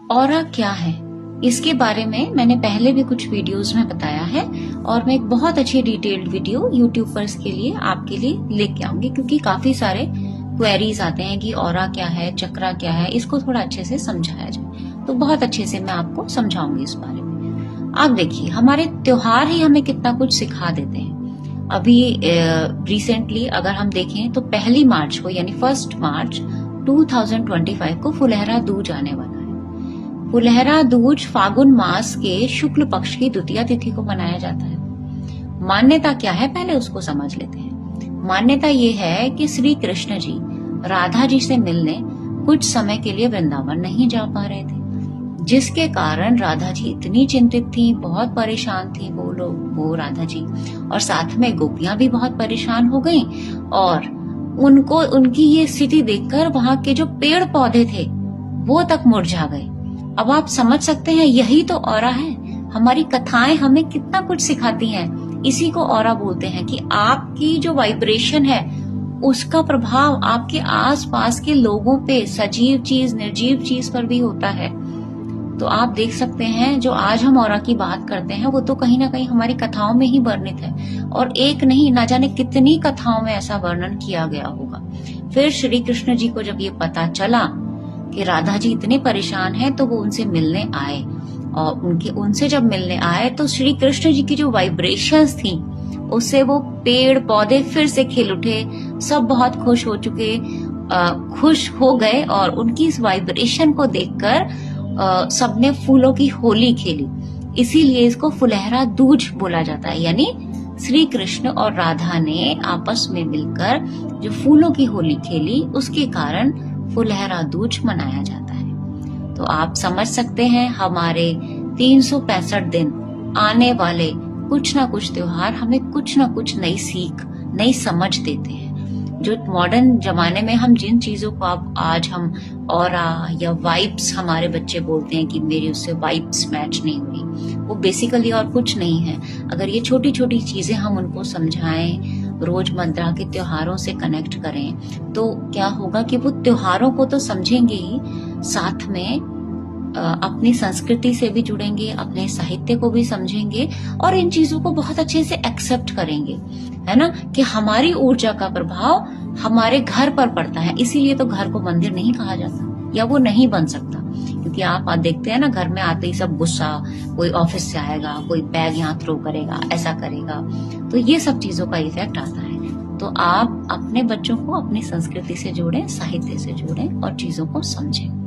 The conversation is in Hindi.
ऑरा क्या है, इसके बारे में मैंने पहले भी कुछ वीडियोस में बताया है और मैं एक बहुत अच्छी डिटेल्ड वीडियो यूट्यूब पर इसके लिए आपके लिए लेके आऊंगी, क्योंकि काफी सारे क्वेरीज आते हैं कि ऑरा क्या है, चक्रा क्या है, इसको थोड़ा अच्छे से समझाया जाए। तो बहुत अच्छे से मैं आपको समझाऊंगी इस बारे में। आप देखिए, हमारे त्योहार ही हमें कितना कुछ सिखा देते हैं। अभी रिसेंटली अगर हम देखें तो 1 मार्च को यानी 1 मार्च 2025 को फुलहरा दूज आने वाला है। फुलहरा दूज फागुन मास के शुक्ल पक्ष की द्वितीया तिथि को मनाया जाता है। मान्यता क्या है, पहले उसको समझ लेते हैं। मान्यता ये है कि श्री कृष्ण जी राधा जी से मिलने कुछ समय के लिए वृंदावन नहीं जा पा रहे थे, जिसके कारण राधा जी इतनी चिंतित थी, बहुत परेशान थी वो राधा जी, और साथ में गोपियां भी बहुत परेशान हो गईं। और उनको उनकी ये स्थिति देखकर वहां के जो पेड़ पौधे थे वो तक मुरझा गए। अब आप समझ सकते हैं, यही तो ऑरा है। हमारी कथाएं हमें कितना कुछ सिखाती हैं। इसी को ऑरा बोलते हैं कि आपकी जो वाइब्रेशन है उसका प्रभाव आपके आसपास के लोगों पे, सजीव चीज निर्जीव चीज पर भी होता है। तो आप देख सकते हैं, जो आज हम ऑरा की बात करते हैं वो तो कहीं ना कहीं हमारी कथाओं में ही वर्णित है, और एक नहीं, ना जाने कितनी कथाओं में ऐसा वर्णन किया गया होगा। फिर श्री कृष्ण जी को जब ये पता चला कि राधा जी इतने परेशान हैं, तो वो उनसे मिलने आए, और उनसे जब मिलने आए तो श्री कृष्ण जी की जो वाइब्रेशंस थी उससे वो पेड़ पौधे फिर से खिल उठे। सब बहुत खुश हो गए, और उनकी इस वाइब्रेशन को देखकर सबने फूलों की होली खेली। इसीलिए इसको फुलहरा दूज बोला जाता है, यानी श्री कृष्ण और राधा ने आपस में मिलकर जो फूलों की होली खेली, उसके कारण फुलहरा दूज मनाया जाता है। तो आप समझ सकते हैं, हमारे 365 दिन आने वाले कुछ ना कुछ त्योहार हमें कुछ ना कुछ नई सीख, नई समझ देते हैं। जो मॉडर्न जमाने में हम जिन चीजों को आज हम ऑरा या वाइब्स, हमारे बच्चे बोलते हैं कि मेरी उससे वाइब्स मैच नहीं हुई, वो बेसिकली और कुछ नहीं है। अगर ये छोटी छोटी चीजें हम उनको समझाएं, रोजमर्रा के त्योहारों से कनेक्ट करें, तो क्या होगा कि वो त्योहारों को तो समझेंगे ही, साथ में अपनी संस्कृति से भी जुड़ेंगे, अपने साहित्य को भी समझेंगे, और इन चीजों को बहुत अच्छे से एक्सेप्ट करेंगे, है ना, कि हमारी ऊर्जा का प्रभाव हमारे घर पर पड़ता है। इसीलिए तो घर को मंदिर नहीं कहा जाता, या वो नहीं बन सकता, क्योंकि आप देखते हैं ना, घर में आते ही सब गुस्सा, कोई ऑफिस से आएगा, कोई बैग यहाँ थ्रो करेगा, ऐसा करेगा, तो ये सब चीजों का इफेक्ट आता है। तो आप अपने बच्चों को अपनी संस्कृति से जोड़ें, साहित्य से जोड़ें और चीजों को समझें।